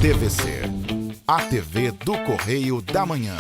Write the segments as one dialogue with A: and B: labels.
A: TVC, a TV do Correio da Manhã.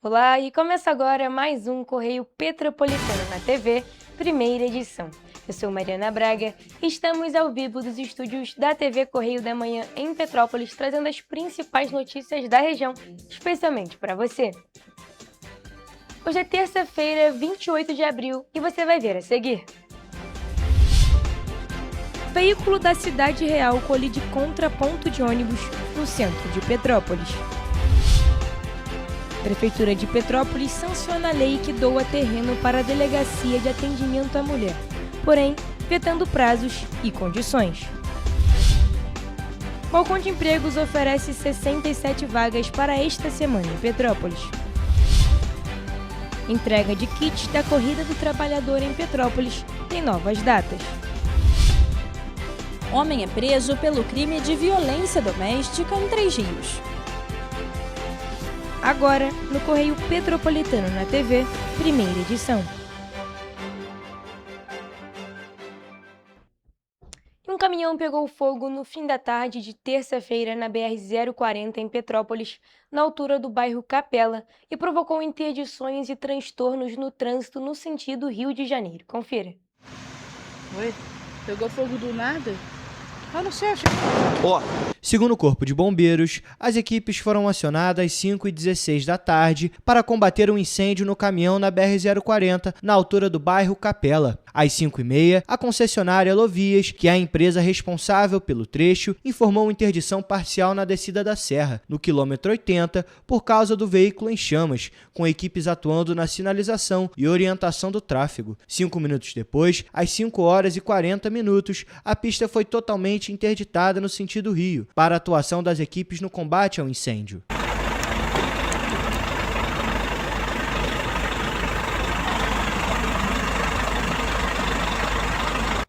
B: Olá, e começa agora mais um Correio Petropolitano na TV, primeira edição. Eu sou Mariana Braga e estamos ao vivo dos estúdios da TV Correio da Manhã em Petrópolis, trazendo as principais notícias da região, especialmente para você. Hoje é terça-feira, 28 de abril, e você vai ver a seguir. Veículo da Cidade Real colide contra ponto de ônibus no centro de Petrópolis. Prefeitura de Petrópolis sanciona a lei que doa terreno para a Delegacia de Atendimento à Mulher, porém, vetando prazos e condições. Balcão de Empregos oferece 67 vagas para esta semana em Petrópolis. Entrega de kits da Corrida do Trabalhador em Petrópolis tem novas datas.
C: Homem é preso pelo crime de violência doméstica em Três Rios.
B: Agora, no Correio Petropolitano na TV, primeira edição. Um caminhão pegou fogo no fim da tarde de terça-feira na BR-040 em Petrópolis, na altura do bairro Capela, e provocou interdições e transtornos no trânsito no sentido Rio de Janeiro. Confira.
D: Oi? Pegou fogo do nada? Ah, não sei, achei...
E: Segundo o Corpo de Bombeiros, as equipes foram acionadas às 5h16 da tarde para combater um incêndio no caminhão na BR-040, na altura do bairro Capela. Às 5h30, a concessionária Lovias, que é a empresa responsável pelo trecho, informou interdição parcial na descida da serra, no quilômetro 80, por causa do veículo em chamas, com equipes atuando na sinalização e orientação do tráfego. 5 minutos depois, às 5h40, a pista foi totalmente interditada no sentido Rio, para a atuação das equipes no combate ao incêndio.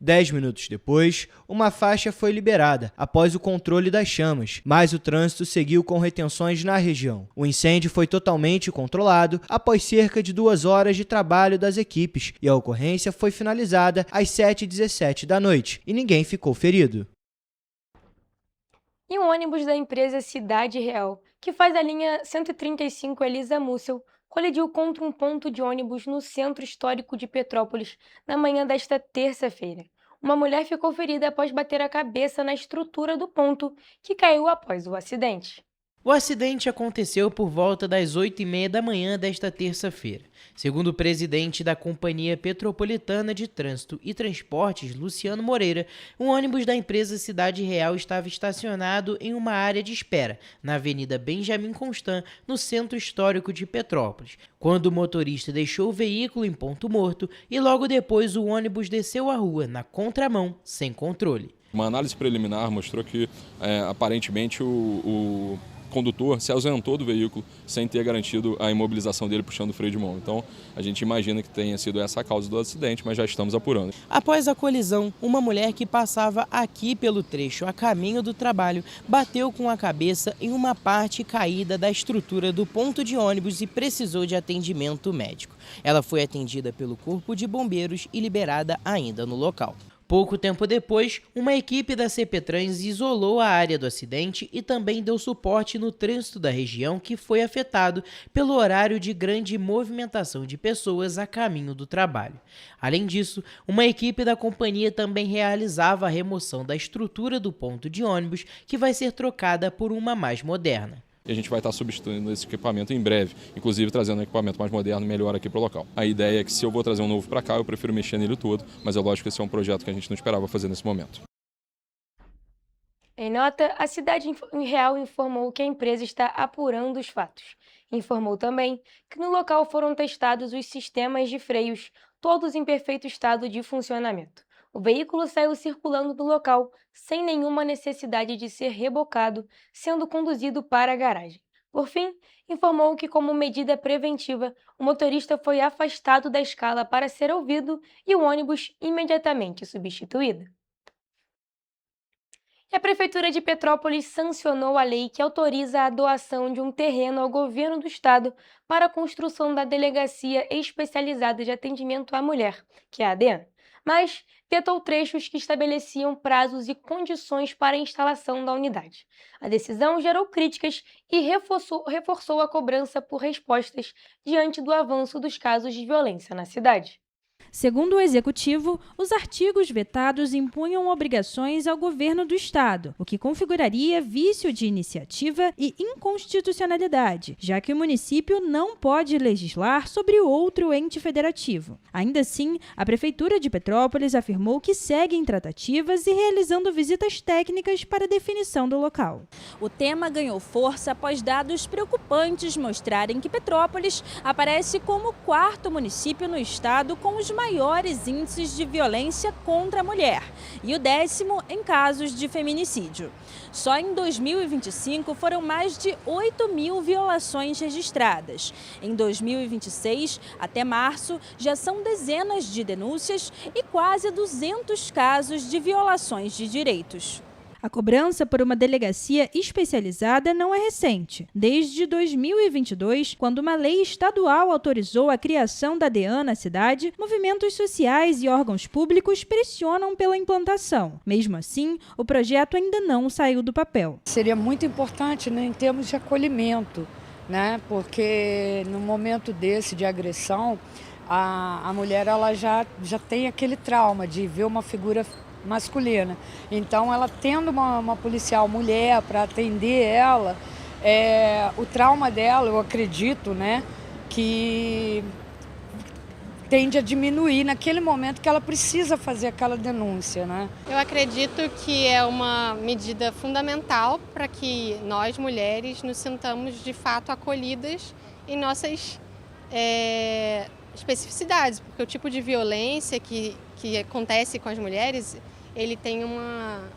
E: Dez minutos depois, uma faixa foi liberada após o controle das chamas, mas o trânsito seguiu com retenções na região. O incêndio foi totalmente controlado após cerca de 2 horas de trabalho das equipes e a ocorrência foi finalizada às 7h17 da noite e ninguém ficou ferido.
B: E um ônibus da empresa Cidade Real, que faz a linha 135 Elisa Mussel, colidiu contra um ponto de ônibus no centro histórico de Petrópolis na manhã desta terça-feira. Uma mulher ficou ferida após bater a cabeça na estrutura do ponto, que caiu após o acidente.
F: O acidente aconteceu por volta das 8h30 da manhã desta terça-feira. Segundo o presidente da Companhia Petropolitana de Trânsito e Transportes, Luciano Moreira, um ônibus da empresa Cidade Real estava estacionado em uma área de espera, na Avenida Benjamin Constant, no centro histórico de Petrópolis, quando o motorista deixou o veículo em ponto morto e logo depois o ônibus desceu a rua, na contramão, sem controle.
G: Uma análise preliminar mostrou que, aparentemente, o condutor se ausentou do veículo sem ter garantido a imobilização dele puxando o freio de mão. Então, a gente imagina que tenha sido essa a causa do acidente, mas já estamos apurando.
F: Após a colisão, uma mulher que passava aqui pelo trecho a caminho do trabalho bateu com a cabeça em uma parte caída da estrutura do ponto de ônibus e precisou de atendimento médico. Ela foi atendida pelo Corpo de Bombeiros e liberada ainda no local. Pouco tempo depois, uma equipe da CPTrans isolou a área do acidente e também deu suporte no trânsito da região que foi afetado pelo horário de grande movimentação de pessoas a caminho do trabalho. Além disso, uma equipe da companhia também realizava a remoção da estrutura do ponto de ônibus, que vai ser trocada por uma mais moderna.
G: E a gente vai estar substituindo esse equipamento em breve, inclusive trazendo um equipamento mais moderno e melhor aqui para o local. A ideia é que se eu vou trazer um novo para cá, eu prefiro mexer nele todo, mas é lógico que esse é um projeto que a gente não esperava fazer nesse momento.
B: Em nota, a Cidade Real informou que a empresa está apurando os fatos. Informou também que no local foram testados os sistemas de freios, todos em perfeito estado de funcionamento. O veículo saiu circulando do local sem nenhuma necessidade de ser rebocado, sendo conduzido para a garagem. Por fim, informou que, como medida preventiva, o motorista foi afastado da escala para ser ouvido e o ônibus imediatamente substituído. E a Prefeitura de Petrópolis sancionou a lei que autoriza a doação de um terreno ao governo do estado para a construção da Delegacia Especializada de Atendimento à Mulher, que é a ADAM, mas vetou trechos que estabeleciam prazos e condições para a instalação da unidade. A decisão gerou críticas e reforçou a cobrança por respostas diante do avanço dos casos de violência na cidade.
C: Segundo o executivo, os artigos vetados impunham obrigações ao governo do estado, o que configuraria vício de iniciativa e inconstitucionalidade, já que o município não pode legislar sobre outro ente federativo. Ainda assim, a Prefeitura de Petrópolis afirmou que segue em tratativas e realizando visitas técnicas para definição do local. O tema ganhou força após dados preocupantes mostrarem que Petrópolis aparece como o quarto município no estado com os maiores índices de violência contra a mulher e o 10º em casos de feminicídio. Só em 2025 foram mais de 8.000 violações registradas. Em 2026, até março, já são dezenas de denúncias e quase 200 casos de violações de direitos. A cobrança por uma delegacia especializada não é recente. Desde 2022, quando uma lei estadual autorizou a criação da DEAN na cidade, movimentos sociais e órgãos públicos pressionam pela implantação. Mesmo assim, o projeto ainda não saiu do papel.
H: Seria muito importante, né, em termos de acolhimento, né, porque no momento desse de agressão, a mulher ela já tem aquele trauma de ver uma figura masculina. Então, ela tendo uma policial mulher para atender ela, o trauma dela, eu acredito, né, que tende a diminuir naquele momento que ela precisa fazer aquela denúncia, né?
I: Eu acredito que é uma medida fundamental para que nós, mulheres, nos sintamos de fato acolhidas em nossas especificidades, porque o tipo de violência que acontece com as mulheres, ele tem uma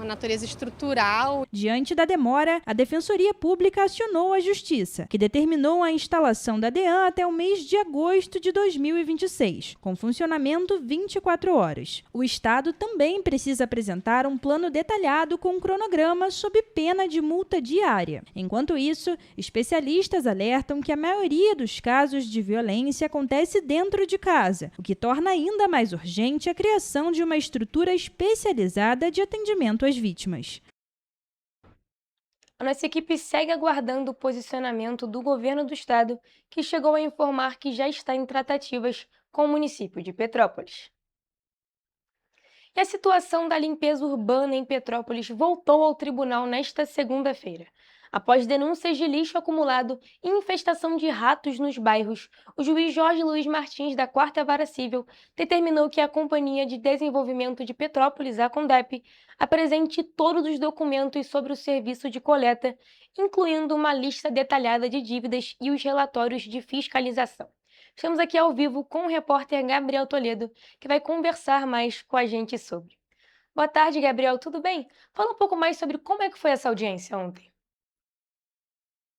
I: natureza estrutural.
C: Diante da demora, a Defensoria Pública acionou a Justiça, que determinou a instalação da DEAN até o mês de agosto de 2026, com funcionamento 24 horas. O Estado também precisa apresentar um plano detalhado com um cronograma sob pena de multa diária. Enquanto isso, especialistas alertam que a maioria dos casos de violência acontece dentro de casa, o que torna ainda mais urgente a criação de uma estrutura especializada de atendimento às vítimas.
B: A nossa equipe segue aguardando o posicionamento do governo do estado, que chegou a informar que já está em tratativas com o município de Petrópolis. E a situação da limpeza urbana em Petrópolis voltou ao tribunal nesta segunda-feira. Após denúncias de lixo acumulado e infestação de ratos nos bairros, o juiz Jorge Luiz Martins, da 4ª Vara Civil, determinou que a Companhia de Desenvolvimento de Petrópolis, a CONDEP, apresente todos os documentos sobre o serviço de coleta, incluindo uma lista detalhada de dívidas e os relatórios de fiscalização. Estamos aqui ao vivo com o repórter Gabriel Toledo, que vai conversar mais com a gente sobre. Boa tarde, Gabriel, tudo bem? Fala um pouco mais sobre como é que foi essa audiência ontem.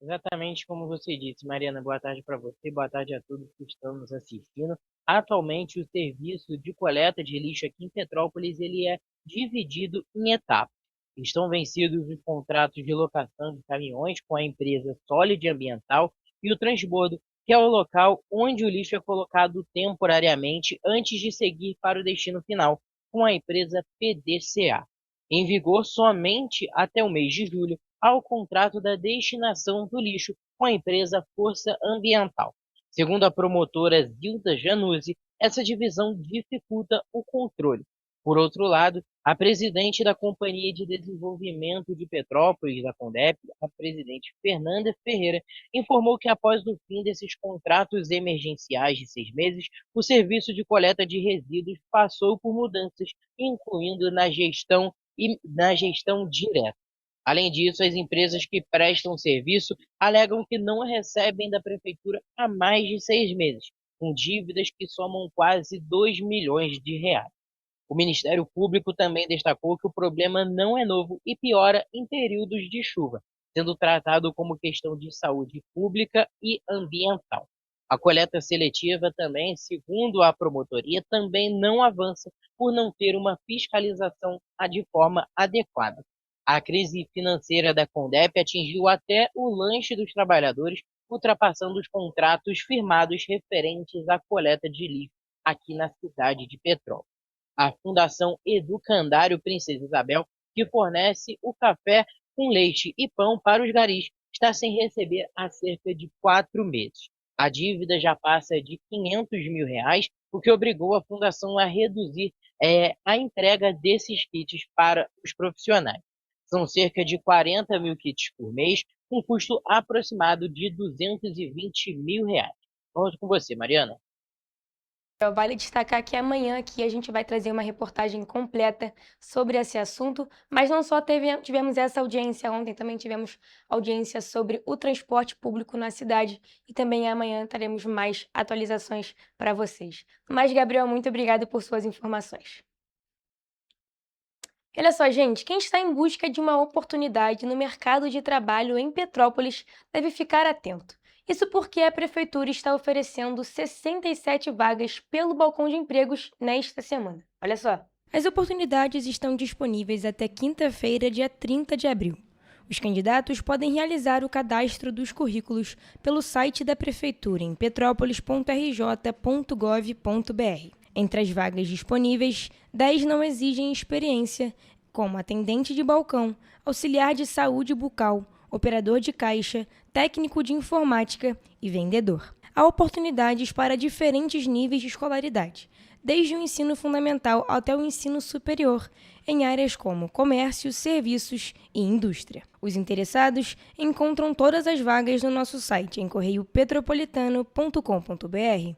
F: Exatamente como você disse, Mariana, boa tarde para você, boa tarde a todos que estão nos assistindo. Atualmente, o serviço de coleta de lixo aqui em Petrópolis ele é dividido em etapas. Estão vencidos os contratos de locação de caminhões com a empresa Solid Ambiental e o transbordo, que é o local onde o lixo é colocado temporariamente antes de seguir para o destino final, com a empresa PDCA. Em vigor somente até o mês de julho, ao contrato da destinação do lixo com a empresa Força Ambiental. Segundo a promotora Zilda Januzzi, essa divisão dificulta o controle. Por outro lado, a presidente da Companhia de Desenvolvimento de Petrópolis, da CONDEP, a presidente Fernanda Ferreira, informou que após o fim desses contratos emergenciais de 6 meses, o serviço de coleta de resíduos passou por mudanças, incluindo na gestão direta. Além disso, as empresas que prestam serviço alegam que não recebem da Prefeitura há mais de 6 meses, com dívidas que somam quase 2 milhões de reais. O Ministério Público também destacou que o problema não é novo e piora em períodos de chuva. sendo tratado como questão de saúde pública e ambiental. A coleta seletiva também, segundo a promotoria, também não avança por não ter uma fiscalização de forma adequada. A crise financeira da Condep atingiu até o lanche dos trabalhadores, ultrapassando os contratos firmados referentes à coleta de lixo aqui na cidade de Petrópolis. A Fundação Educandário Princesa Isabel, que fornece o café com leite e pão para os garis, está sem receber há cerca de 4 meses. A dívida já passa de R$ 500 mil, o que obrigou a Fundação a reduzir a entrega desses kits para os profissionais. São cerca de 40 mil kits por mês, com custo aproximado de R$ 220 mil. Vamos com você, Mariana.
B: Vale destacar que amanhã aqui a gente vai trazer uma reportagem completa sobre esse assunto, mas não só tivemos essa audiência ontem, também tivemos audiência sobre o transporte público na cidade e também amanhã teremos mais atualizações para vocês. Mas, Gabriel, muito obrigado por suas informações. Olha só, gente, quem está em busca de uma oportunidade no mercado de trabalho em Petrópolis deve ficar atento. Isso porque a Prefeitura está oferecendo 67 vagas pelo balcão de empregos nesta semana. Olha só. As oportunidades estão disponíveis até quinta-feira, dia 30 de abril. Os candidatos podem realizar o cadastro dos currículos pelo site da Prefeitura em petrópolis.rj.gov.br. Entre as vagas disponíveis, 10 não exigem experiência, como atendente de balcão, auxiliar de saúde bucal, operador de caixa, técnico de informática e vendedor. Há oportunidades para diferentes níveis de escolaridade, desde o ensino fundamental até o ensino superior, em áreas como comércio, serviços e indústria. Os interessados encontram todas as vagas no nosso site em correiopetropolitano.com.br.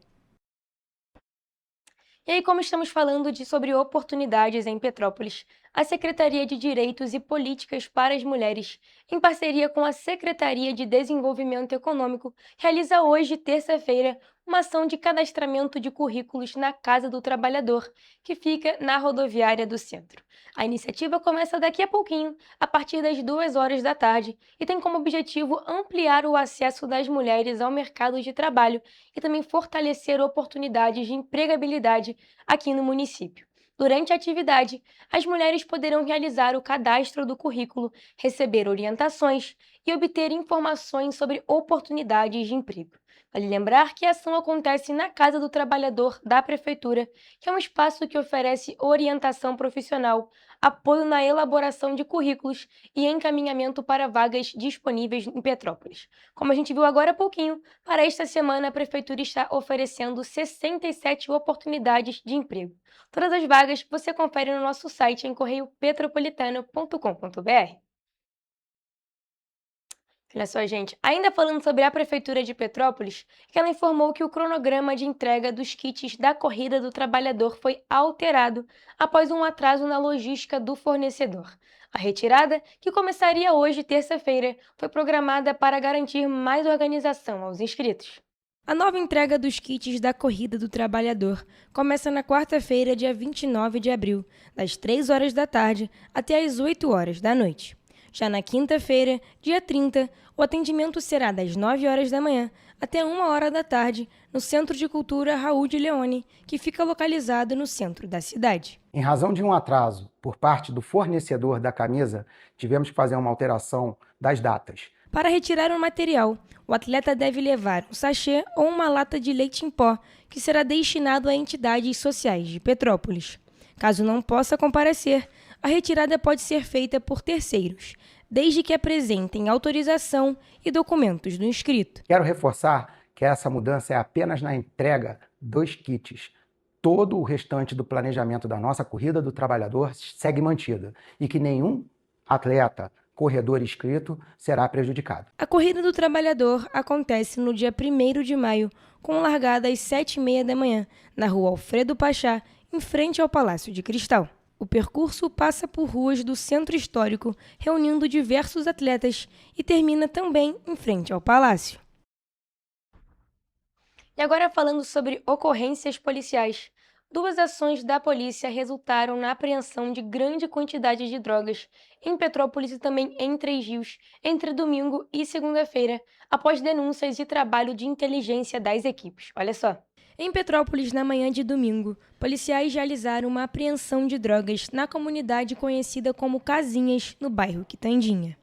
B: E aí, como estamos falando sobre oportunidades em Petrópolis, a Secretaria de Direitos e Políticas para as Mulheres, em parceria com a Secretaria de Desenvolvimento Econômico, realiza hoje, terça-feira, uma ação de cadastramento de currículos na Casa do Trabalhador, que fica na rodoviária do centro. A iniciativa começa daqui a pouquinho, a partir das 2 horas da tarde, e tem como objetivo ampliar o acesso das mulheres ao mercado de trabalho e também fortalecer oportunidades de empregabilidade aqui no município. Durante a atividade, as mulheres poderão realizar o cadastro do currículo, receber orientações e obter informações sobre oportunidades de emprego. Vale lembrar que a ação acontece na Casa do Trabalhador da Prefeitura, que é um espaço que oferece orientação profissional, apoio na elaboração de currículos e encaminhamento para vagas disponíveis em Petrópolis. Como a gente viu agora há pouquinho, para esta semana a Prefeitura está oferecendo 67 oportunidades de emprego. Todas as vagas você confere no nosso site em correiopetropolitano.com.br. Olha só, gente, ainda falando sobre a Prefeitura de Petrópolis, ela informou que o cronograma de entrega dos kits da Corrida do Trabalhador foi alterado após um atraso na logística do fornecedor. A retirada, que começaria hoje, terça-feira, foi programada para garantir mais organização aos inscritos. A nova entrega dos kits da Corrida do Trabalhador começa na quarta-feira, dia 29 de abril, das 3 horas da tarde até as 8 horas da noite. Já na quinta-feira, dia 30, o atendimento será das 9 horas da manhã até 1 hora da tarde no Centro de Cultura Raul de Leone, que fica localizado no centro da cidade.
J: Em razão de um atraso por parte do fornecedor da camisa, tivemos que fazer uma alteração das datas.
B: Para retirar o material, o atleta deve levar um sachê ou uma lata de leite em pó, que será destinado a entidades sociais de Petrópolis. Caso não possa comparecer, a retirada pode ser feita por terceiros, desde que apresentem autorização e documentos do inscrito.
J: Quero reforçar que essa mudança é apenas na entrega dos kits. Todo o restante do planejamento da nossa Corrida do Trabalhador segue mantido e que nenhum atleta, corredor inscrito será prejudicado.
B: A Corrida do Trabalhador acontece no dia 1º de maio, com largada às 7h30 da manhã, na rua Alfredo Pachá, em frente ao Palácio de Cristal. O percurso passa por ruas do centro histórico, reunindo diversos atletas, e termina também em frente ao palácio. E agora falando sobre ocorrências policiais. duas ações da polícia resultaram na apreensão de grande quantidade de drogas em Petrópolis e também em Três Rios, entre domingo e segunda-feira, após denúncias e trabalho de inteligência das equipes. Olha só. Em Petrópolis, na manhã de domingo, policiais realizaram uma apreensão de drogas na comunidade conhecida como Casinhas, no bairro Quitandinha.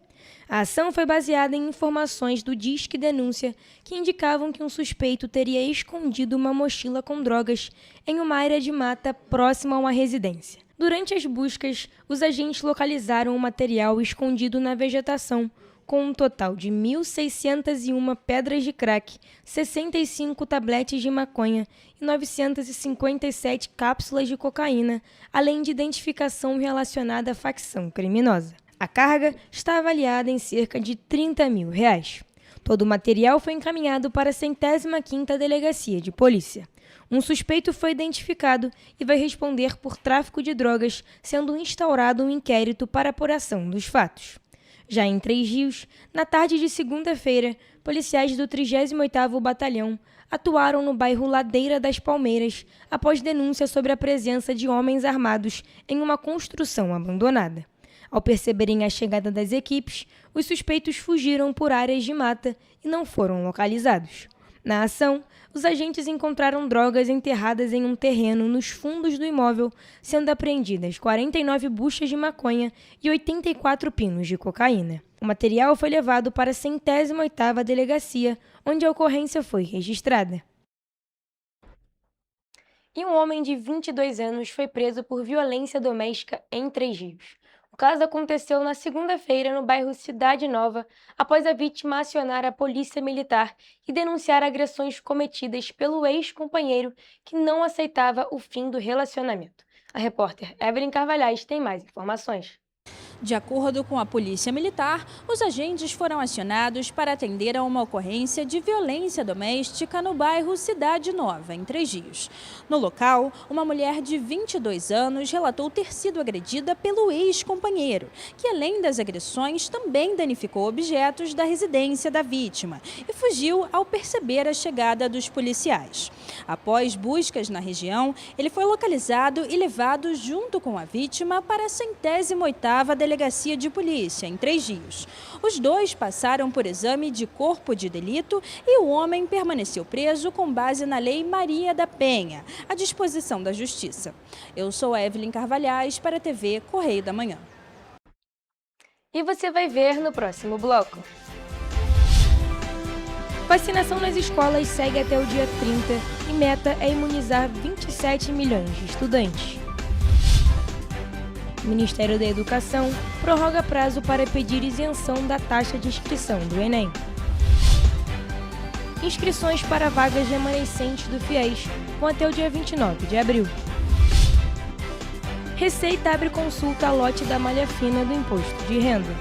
B: A ação foi baseada em informações do Disque Denúncia que indicavam que um suspeito teria escondido uma mochila com drogas em uma área de mata próxima a uma residência. Durante as buscas, os agentes localizaram o material escondido na vegetação, com um total de 1.601 pedras de crack, 65 tabletes de maconha e 957 cápsulas de cocaína, além de identificação relacionada à facção criminosa. A carga está avaliada em cerca de R$30 mil. Todo o material foi encaminhado para a 105ª Delegacia de Polícia. Um suspeito foi identificado e vai responder por tráfico de drogas, sendo instaurado um inquérito para apuração dos fatos. Já em Três Rios, na tarde de segunda-feira, policiais do 38º Batalhão atuaram no bairro Ladeira das Palmeiras após denúncia sobre a presença de homens armados em uma construção abandonada. Ao perceberem a chegada das equipes, os suspeitos fugiram por áreas de mata e não foram localizados. Na ação, os agentes encontraram drogas enterradas em um terreno nos fundos do imóvel, sendo apreendidas 49 buchas de maconha e 84 pinos de cocaína. O material foi levado para a 108ª Delegacia, onde a ocorrência foi registrada. E um homem de 22 anos foi preso por violência doméstica em Três Rios. O caso aconteceu na segunda-feira no bairro Cidade Nova, após a vítima acionar a polícia militar e denunciar agressões cometidas pelo ex-companheiro que não aceitava o fim do relacionamento. A repórter Evelyn Carvalhais tem mais informações.
C: De acordo com a Polícia Militar, os agentes foram acionados para atender a uma ocorrência de violência doméstica no bairro Cidade Nova, em Três Rios. No local, uma mulher de 22 anos relatou ter sido agredida pelo ex-companheiro, que além das agressões também danificou objetos da residência da vítima e fugiu ao perceber a chegada dos policiais. Após buscas na região, ele foi localizado e levado junto com a vítima para a 108ª Delegacia de Polícia, em Três Rios. Os dois passaram por exame de corpo de delito e o homem permaneceu preso com base na Lei Maria da Penha, à disposição da Justiça. Eu sou Evelyn Carvalhais para a TV Correio da Manhã.
B: E você vai ver no próximo bloco. Vacinação nas escolas segue até o dia 30 e meta é imunizar 27 milhões de estudantes. O Ministério da Educação prorroga prazo para pedir isenção da taxa de inscrição do Enem. Inscrições para vagas remanescentes do FIES vão até o dia 29 de abril. Receita abre consulta a lote da malha fina do Imposto de Renda.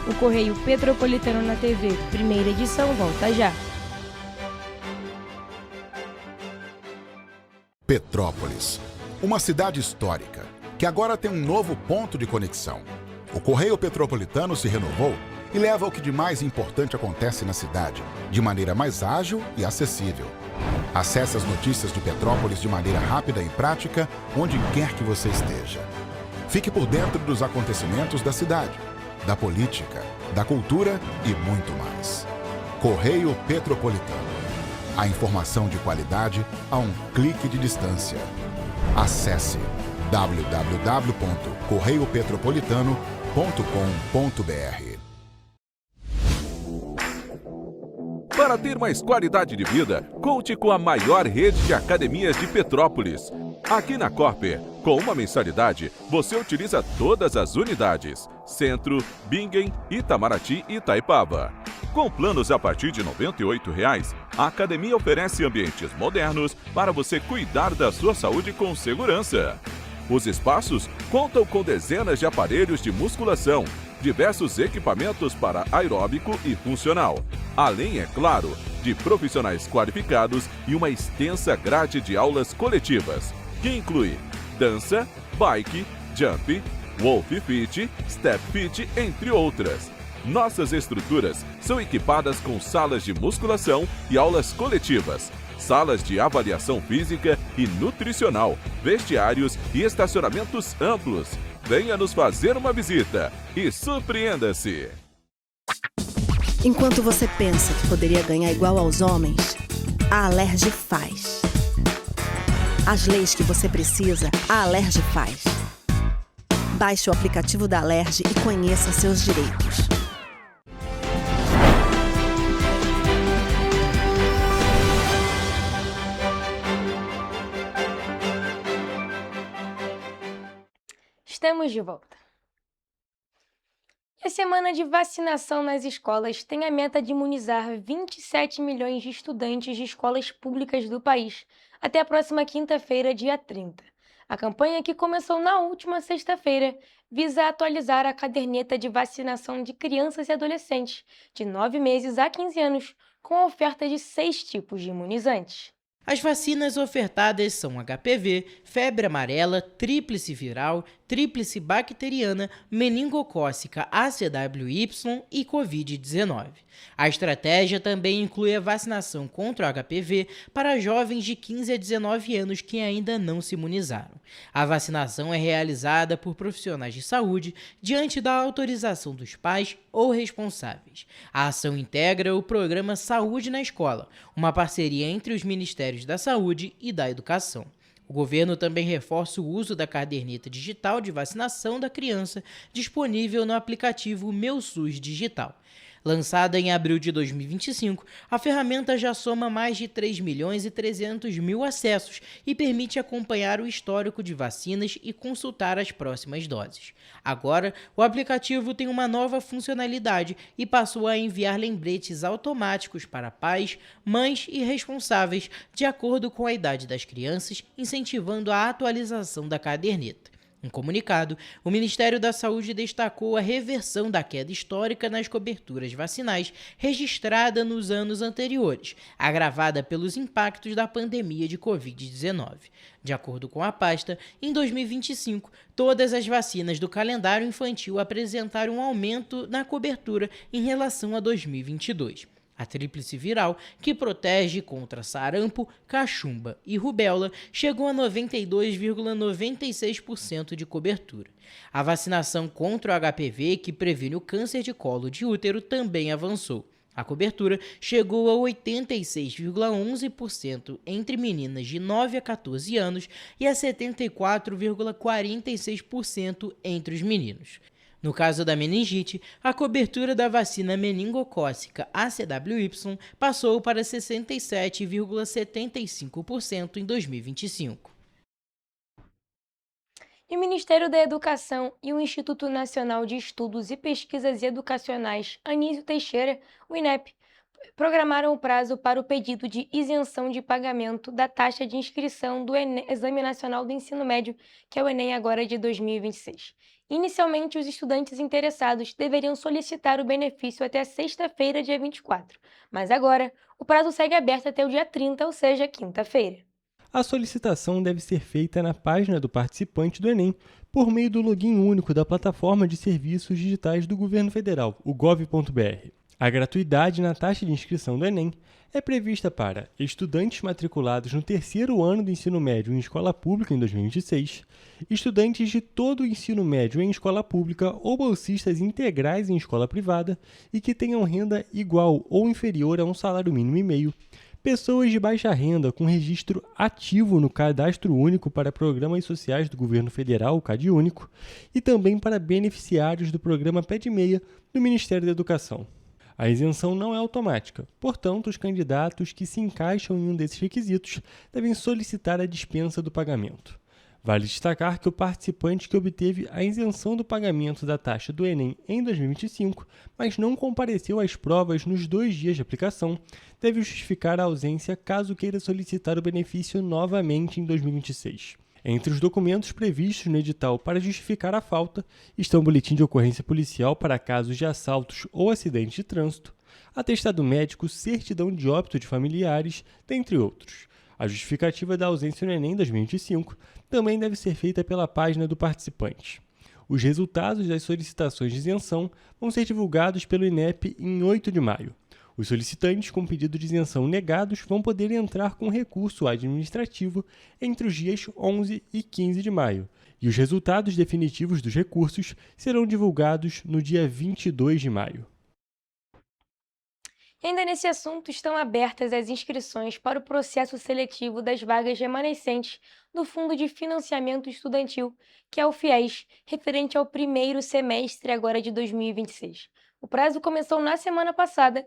B: O Correio Petropolitano na TV, primeira edição, volta já.
A: Petrópolis, uma cidade histórica, que agora tem um novo ponto de conexão. O Correio Petropolitano se renovou e leva o que de mais importante acontece na cidade, de maneira mais ágil e acessível. Acesse as notícias de Petrópolis de maneira rápida e prática, onde quer que você esteja. Fique por dentro dos acontecimentos da cidade, da política, da cultura e muito mais. Correio Petropolitano. A informação de qualidade a um clique de distância. Acesse www.correiopetropolitano.com.br.
K: Para ter mais qualidade de vida, conte com a maior rede de academias de Petrópolis. Aqui na Corper, com uma mensalidade, você utiliza todas as unidades: Centro, Bingen, Itamaraty e Itaipava. Com planos a partir de R$ 98,00, a academia oferece ambientes modernos para você cuidar da sua saúde com segurança. Os espaços contam com dezenas de aparelhos de musculação, diversos equipamentos para aeróbico e funcional, além, é claro, de profissionais qualificados e uma extensa grade de aulas coletivas, que inclui dança, bike, jump, wolf fit, step fit, entre outras. Nossas estruturas são equipadas com salas de musculação e aulas coletivas, salas de avaliação física e nutricional, vestiários e estacionamentos amplos. Venha nos fazer uma visita e surpreenda-se!
L: Enquanto você pensa que poderia ganhar igual aos homens, a Alerj faz. As leis que você precisa, a Alerj faz. Baixe o aplicativo da Alerj e conheça seus direitos.
B: Estamos de volta. A semana de vacinação nas escolas tem a meta de imunizar 27 milhões de estudantes de escolas públicas do país até a próxima quinta-feira, dia 30. A campanha, que começou na última sexta-feira, visa atualizar a caderneta de vacinação de crianças e adolescentes de 9 meses a 15 anos, com a oferta de 6 tipos de imunizantes.
F: As vacinas ofertadas são HPV, febre amarela, tríplice viral, tríplice bacteriana, meningocócica ACWY e Covid-19. A estratégia também inclui a vacinação contra o HPV para jovens de 15 a 19 anos que ainda não se imunizaram. A vacinação é realizada por profissionais de saúde diante da autorização dos pais ou responsáveis. A ação integra o programa Saúde na Escola, uma parceria entre os Ministérios da Saúde e da Educação. O governo também reforça o uso da caderneta digital de vacinação da criança, disponível no aplicativo Meu SUS Digital. Lançada em abril de 2025, a ferramenta já soma mais de 3.300.000 acessos e permite acompanhar o histórico de vacinas e consultar as próximas doses. Agora, o aplicativo tem uma nova funcionalidade e passou a enviar lembretes automáticos para pais, mães e responsáveis de acordo com a idade das crianças, incentivando a atualização da caderneta. Em comunicado, o Ministério da Saúde destacou a reversão da queda histórica nas coberturas vacinais registrada nos anos anteriores, agravada pelos impactos da pandemia de Covid-19. De acordo com a pasta, em 2025, todas as vacinas do calendário infantil apresentaram um aumento na cobertura em relação a 2022. A tríplice viral, que protege contra sarampo, cachumba e rubéola, chegou a 92,96% de cobertura. A vacinação contra o HPV, que previne o câncer de colo de útero, também avançou. A cobertura chegou a 86,11% entre meninas de 9 a 14 anos e a 74,46% entre os meninos. No caso da meningite, a cobertura da vacina meningocócica ACWY passou para 67,75% em 2025.
B: E o Ministério da Educação e o Instituto Nacional de Estudos e Pesquisas Educacionais Anísio Teixeira, o INEP, programaram o prazo para o pedido de isenção de pagamento da taxa de inscrição do Exame Nacional do Ensino Médio, que é o Enem agora de 2026. Inicialmente, os estudantes interessados deveriam solicitar o benefício até sexta-feira, dia 24, mas agora o prazo segue aberto até o dia 30, ou seja, quinta-feira.
M: A solicitação deve ser feita na página do participante do Enem, por meio do login único da Plataforma de Serviços Digitais do Governo Federal, o gov.br. A gratuidade na taxa de inscrição do Enem é prevista para estudantes matriculados no terceiro ano do ensino médio em escola pública em 2026, estudantes de todo o ensino médio em escola pública ou bolsistas integrais em escola privada e que tenham renda igual ou inferior a um salário mínimo e meio, pessoas de baixa renda com registro ativo no Cadastro Único para Programas Sociais do Governo Federal, o CadÚnico, e também para beneficiários do programa PED-6 do Ministério da Educação. A isenção não é automática, portanto, os candidatos que se encaixam em um desses requisitos devem solicitar a dispensa do pagamento. Vale destacar que o participante que obteve a isenção do pagamento da taxa do Enem em 2025, mas não compareceu às provas nos 2 dias de aplicação, deve justificar a ausência caso queira solicitar o benefício novamente em 2026. Entre os documentos previstos no edital para justificar a falta estão boletim de ocorrência policial para casos de assaltos ou acidentes de trânsito, atestado médico, certidão de óbito de familiares, dentre outros. A justificativa da ausência no Enem 2025 também deve ser feita pela página do participante. Os resultados das solicitações de isenção vão ser divulgados pelo INEP em 8 de maio. Os solicitantes com pedido de isenção negados vão poder entrar com recurso administrativo entre os dias 11 e 15 de maio, e os resultados definitivos dos recursos serão divulgados no dia 22 de maio.
B: E ainda nesse assunto, estão abertas as inscrições para o processo seletivo das vagas remanescentes do Fundo de Financiamento Estudantil, que é o FIES, referente ao primeiro semestre agora de 2026. O prazo começou na semana passada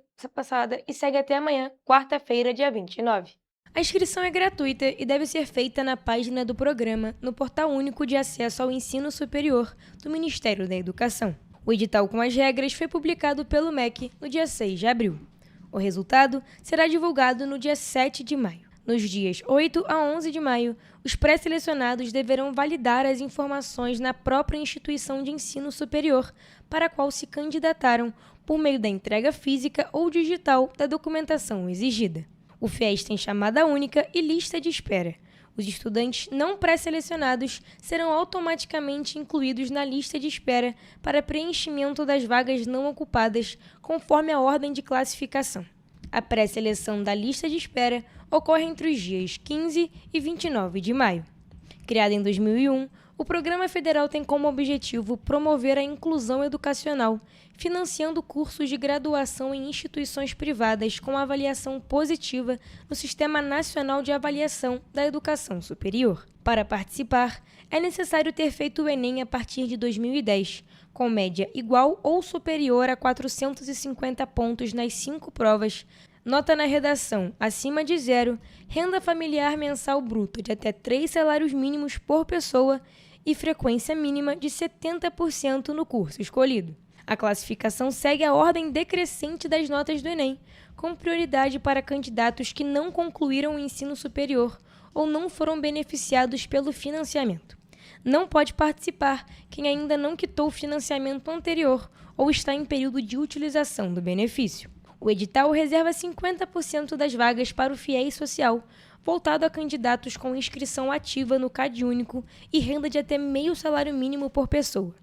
B: e segue até amanhã, quarta-feira, dia 29. A inscrição é gratuita e deve ser feita na página do programa, no Portal Único de Acesso ao Ensino Superior do Ministério da Educação. O edital com as regras foi publicado pelo MEC no dia 6 de abril. O resultado será divulgado no dia 7 de maio. Nos dias 8 a 11 de maio, os pré-selecionados deverão validar as informações na própria instituição de ensino superior para a qual se candidataram por meio da entrega física ou digital da documentação exigida. O FIES tem chamada única e lista de espera. Os estudantes não pré-selecionados serão automaticamente incluídos na lista de espera para preenchimento das vagas não ocupadas, conforme a ordem de classificação. A pré-seleção da lista de espera ocorre entre os dias 15 e 29 de maio. Criado em 2001, o Programa Federal tem como objetivo promover a inclusão educacional, financiando cursos de graduação em instituições privadas com avaliação positiva no Sistema Nacional de Avaliação da Educação Superior. Para participar, é necessário ter feito o Enem a partir de 2010, com média igual ou superior a 450 pontos nas 5 provas, nota na redação acima de 0, renda familiar mensal bruta de até 3 salários mínimos por pessoa e frequência mínima de 70% no curso escolhido. A classificação segue a ordem decrescente das notas do Enem, com prioridade para candidatos que não concluíram o ensino superior ou não foram beneficiados pelo financiamento. Não pode participar quem ainda não quitou o financiamento anterior ou está em período de utilização do benefício. O edital reserva 50% das vagas para o FIES Social, voltado a candidatos com inscrição ativa no CadÚnico e renda de até meio salário mínimo por pessoa.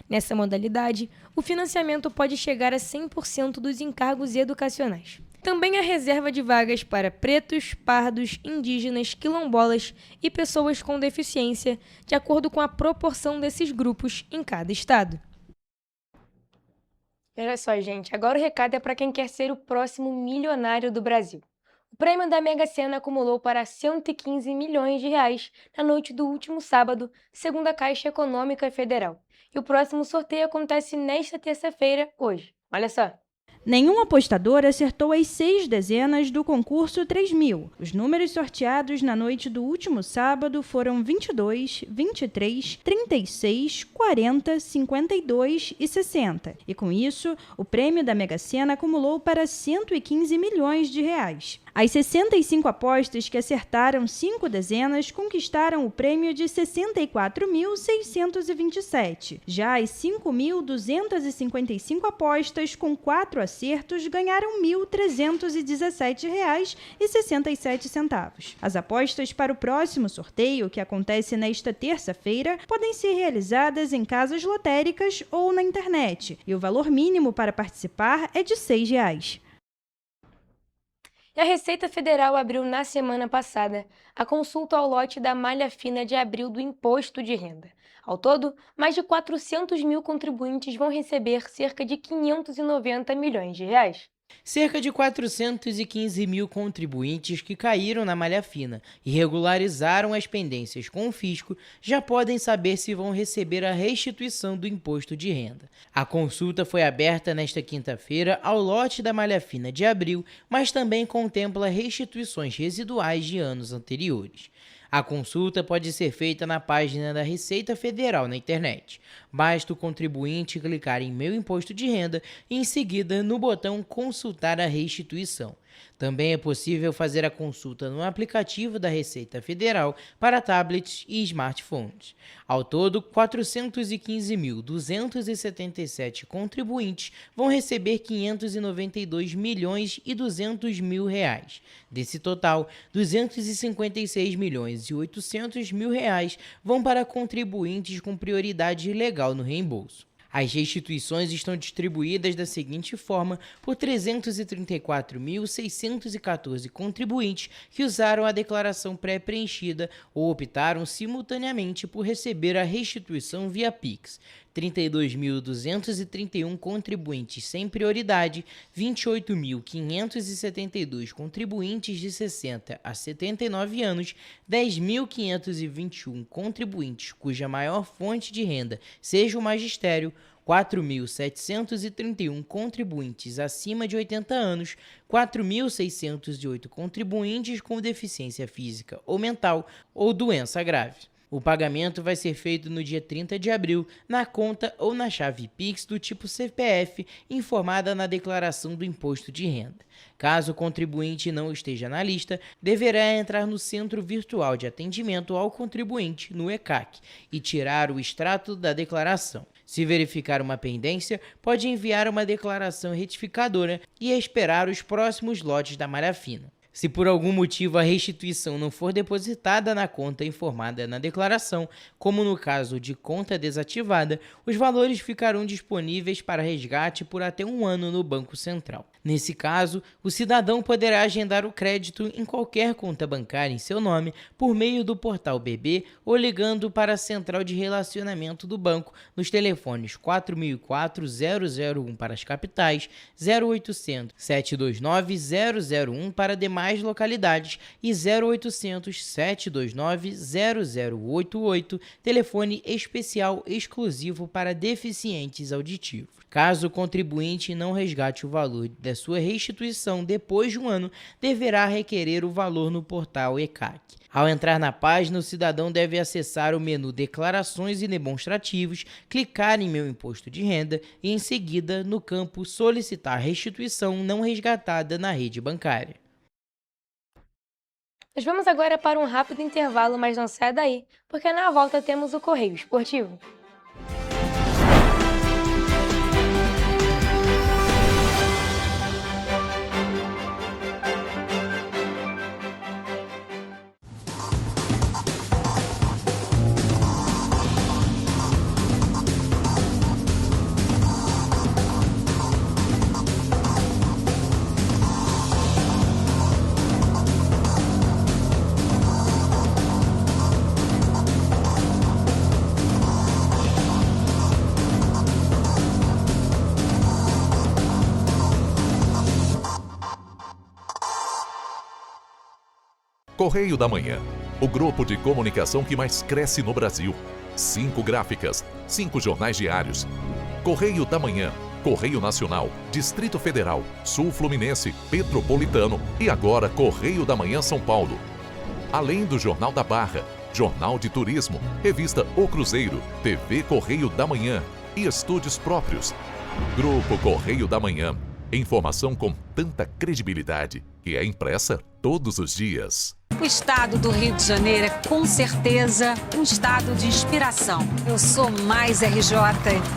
B: Nessa modalidade, o financiamento pode chegar a 100% dos encargos educacionais. Também há reserva de vagas para pretos, pardos, indígenas, quilombolas e pessoas com deficiência, de acordo com a proporção desses grupos em cada estado. Olha só, gente, agora o recado é para quem quer ser o próximo milionário do Brasil. O prêmio da Mega Sena acumulou para 115 milhões de reais na noite do último sábado, segundo a Caixa Econômica Federal. E o próximo sorteio acontece nesta terça-feira, hoje. Olha só.
C: Nenhum apostador acertou as 6 dezenas do concurso 3.000. Os números sorteados na noite do último sábado foram 22, 23, 36, 40, 52 e 60. E com isso, o prêmio da Mega Sena acumulou para 115 milhões de reais. As 65 apostas que acertaram 5 dezenas conquistaram o prêmio de 64.627. Já as 5.255 apostas com 4 acertos ganharam R$ 1.317,67. As apostas para o próximo sorteio, que acontece nesta terça-feira, podem ser realizadas em casas lotéricas ou na internet, e o valor mínimo para participar é de R$ 6.
B: E a Receita Federal abriu na semana passada a consulta ao lote da malha fina de abril do Imposto de Renda. Ao todo, mais de 400 mil contribuintes vão receber cerca de 590 milhões de reais.
F: Cerca de 415 mil contribuintes que caíram na malha fina e regularizaram as pendências com o fisco já podem saber se vão receber a restituição do imposto de renda. A consulta foi aberta nesta quinta-feira ao lote da malha fina de abril, mas também contempla restituições residuais de anos anteriores. A consulta pode ser feita na página da Receita Federal na internet. Basta o contribuinte clicar em Meu Imposto de Renda e, em seguida, no botão Consultar a Restituição. Também é possível fazer a consulta no aplicativo da Receita Federal para tablets e smartphones. Ao todo, 415.277 contribuintes vão receber 592 milhões e 200 mil reais. Desse total, 256 milhões e 800 mil reais vão para contribuintes com prioridade legal no reembolso. As restituições estão distribuídas da seguinte forma por 334.614 contribuintes que usaram a declaração pré-preenchida ou optaram simultaneamente por receber a restituição via Pix. 32.231 contribuintes sem prioridade, 28.572 contribuintes de 60 a 79 anos, 10.521 contribuintes cuja maior fonte de renda seja o magistério, 4.731 contribuintes acima de 80 anos, 4.608 contribuintes com deficiência física ou mental ou doença grave. O pagamento vai ser feito no dia 30 de abril, na conta ou na chave Pix do tipo CPF, informada na declaração do imposto de renda. Caso o contribuinte não esteja na lista, deverá entrar no Centro Virtual de Atendimento ao Contribuinte, no ECAC, e tirar o extrato da declaração. Se verificar uma pendência, pode enviar uma declaração retificadora e esperar os próximos lotes da malha fina. Se por algum motivo a restituição não for depositada na conta informada na declaração, como no caso de conta desativada, os valores ficarão disponíveis para resgate por até 1 ano no Banco Central. Nesse caso, o cidadão poderá agendar o crédito em qualquer conta bancária em seu nome por meio do portal BB ou ligando para a central de relacionamento do banco nos telefones 4004-001 para as capitais, 0800-729-001 para demais localidades e 0800-729-0088, telefone especial exclusivo para deficientes auditivos. Caso o contribuinte não resgate o valor da sua restituição depois de 1 ano, deverá requerer o valor no portal ECAC. Ao entrar na página, o cidadão deve acessar o menu Declarações e Demonstrativos, clicar em Meu Imposto de Renda e, em seguida, no campo Solicitar restituição não resgatada na rede bancária.
B: Nós vamos agora para um rápido intervalo, mas não saia daí, porque na volta temos o Correio Esportivo.
K: Correio da Manhã, o grupo de comunicação que mais cresce no Brasil. 5 gráficas, 5 jornais diários. Correio da Manhã, Correio Nacional, Distrito Federal, Sul Fluminense, Petropolitano e agora Correio da Manhã São Paulo. Além do Jornal da Barra, Jornal de Turismo, Revista O Cruzeiro, TV Correio da Manhã e estúdios próprios. Grupo Correio da Manhã, informação com tanta credibilidade que é impressa todos os dias.
N: O estado do Rio de Janeiro é, com certeza, um estado de inspiração. Eu sou mais RJ.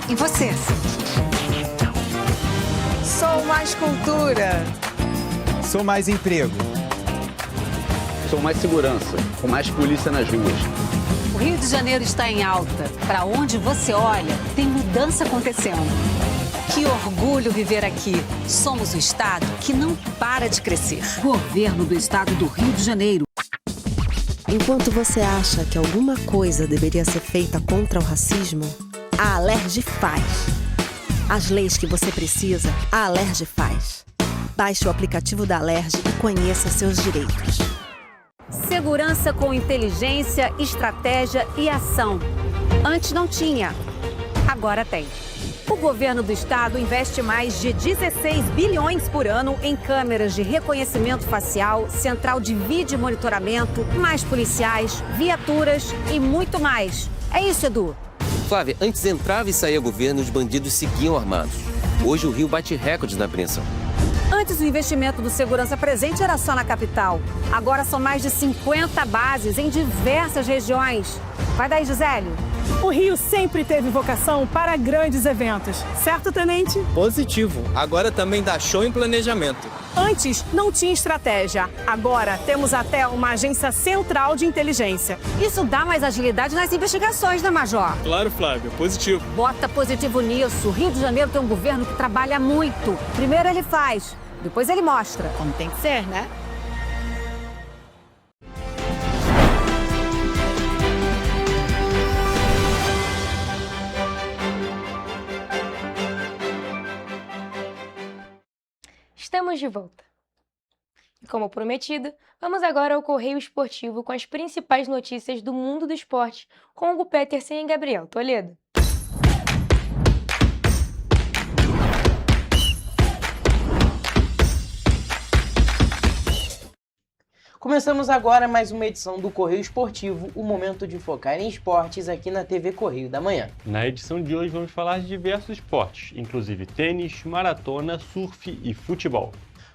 N: E você?
O: Sou mais cultura.
P: Sou mais emprego.
Q: Sou mais segurança, com mais polícia nas ruas.
N: O Rio de Janeiro está em alta. Para onde você olha, tem mudança acontecendo. Que orgulho viver aqui. Somos o estado que não para de crescer. Governo do Estado do Rio de Janeiro.
L: Enquanto você acha que alguma coisa deveria ser feita contra o racismo, a Alerj faz. As leis que você precisa, a Alerj faz. Baixe o aplicativo da Alerj e conheça seus direitos.
N: Segurança com inteligência, estratégia e ação. Antes não tinha, agora tem. O governo do estado investe mais de 16 bilhões por ano em câmeras de reconhecimento facial, central de vídeo monitoramento, mais policiais, viaturas e muito mais. É isso, Edu.
R: Flávia, antes entrava e saía governo, os bandidos seguiam armados. Hoje o Rio bate recordes na apreensão.
N: Antes o investimento do Segurança Presente era só na capital. Agora são mais de 50 bases em diversas regiões. Vai daí, Gisele.
S: O Rio sempre teve vocação para grandes eventos, certo, Tenente?
T: Positivo. Agora também dá show em planejamento.
S: Antes, não tinha estratégia. Agora, temos até uma agência central de inteligência.
N: Isso dá mais agilidade nas investigações, né, Major?
T: Claro, Flávio. Positivo.
N: Bota positivo nisso. O Rio de Janeiro tem um governo que trabalha muito. Primeiro ele faz, depois ele mostra.
D: Como tem que ser, né?
B: Estamos de volta. E como prometido, vamos agora ao Correio Esportivo com as principais notícias do mundo do esporte, com Hugo Petersen e Gabriel Toledo.
F: Começamos agora mais uma edição do Correio Esportivo, o momento de focar em esportes aqui na TV Correio da Manhã.
M: Na edição de hoje vamos falar de diversos esportes, inclusive tênis, maratona, surf e futebol.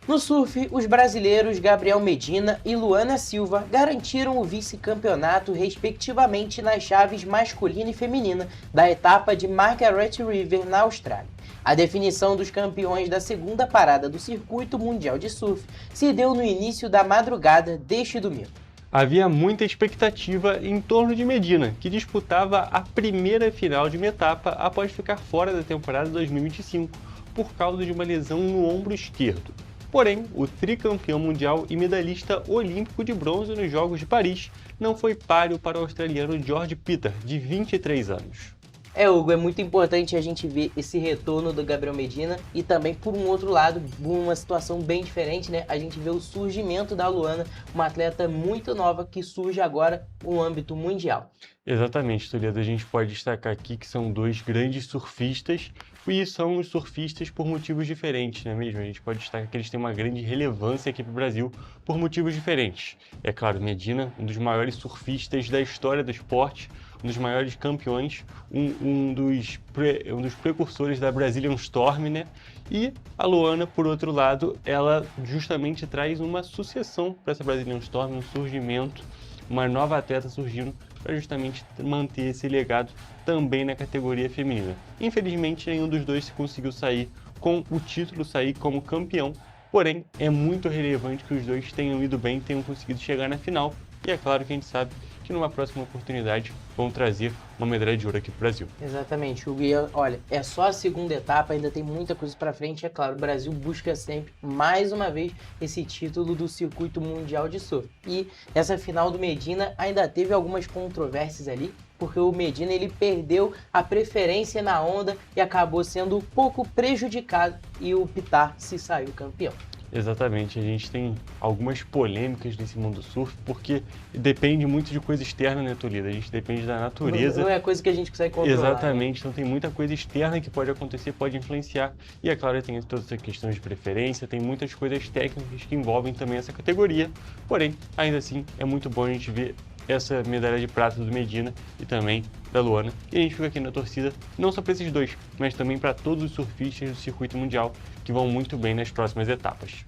F: No surf, os brasileiros Gabriel Medina e Luana Silva garantiram o vice-campeonato respectivamente nas chaves masculina e feminina da etapa de Margaret River na Austrália. A definição dos campeões da segunda parada do Circuito Mundial de Surf se deu no início da madrugada deste domingo.
M: Havia muita expectativa em torno de Medina, que disputava a primeira final de uma etapa após ficar fora da temporada 2025 por causa de uma lesão no ombro esquerdo. Porém, o tricampeão mundial e medalhista olímpico de bronze nos Jogos de Paris não foi páreo para o australiano George Peter, de 23 anos.
F: Hugo, é muito importante a gente ver esse retorno do Gabriel Medina e também, por um outro lado, uma situação bem diferente, né? A gente vê o surgimento da Luana, uma atleta muito nova que surge agora no âmbito mundial.
M: Exatamente, Toledo. A gente pode destacar aqui que são dois grandes surfistas e são os surfistas por motivos diferentes, não é mesmo? A gente pode destacar que eles têm uma grande relevância aqui para o Brasil por motivos diferentes. É claro, Medina, um dos maiores surfistas da história do esporte, um dos maiores campeões, um dos precursores da Brazilian Storm, né? E a Luana, por outro lado, ela justamente traz uma sucessão para essa Brazilian Storm, um surgimento, uma nova atleta surgindo para justamente manter esse legado também na categoria feminina. Infelizmente, nenhum dos dois conseguiu sair com o título, sair como campeão, porém é muito relevante que os dois tenham ido bem, tenham conseguido chegar na final, e é claro que a gente sabe que numa próxima oportunidade vão trazer uma medalha de ouro aqui para o Brasil.
F: Exatamente, Hugo. E olha, é só a segunda etapa, ainda tem muita coisa para frente. É claro, o Brasil busca sempre, mais uma vez, esse título do Circuito Mundial de Surf. E essa final do Medina ainda teve algumas controvérsias ali, porque o Medina ele perdeu a preferência na onda e acabou sendo um pouco prejudicado, e o Pitar se saiu campeão.
M: Exatamente, a gente tem algumas polêmicas nesse mundo surf, porque depende muito de coisa externa, né, Toledo? A gente depende da natureza.
F: Não é coisa que a gente consegue controlar.
M: Exatamente,
F: né?
M: Então tem muita coisa externa que pode acontecer, pode influenciar. E é claro, tem toda essa questão de preferência, tem muitas coisas técnicas que envolvem também essa categoria. Porém, ainda assim, é muito bom a gente ver essa medalha de prata do Medina e também da Luana. E a gente fica aqui na torcida, não só para esses dois, mas também para todos os surfistas do circuito mundial que vão muito bem nas próximas etapas.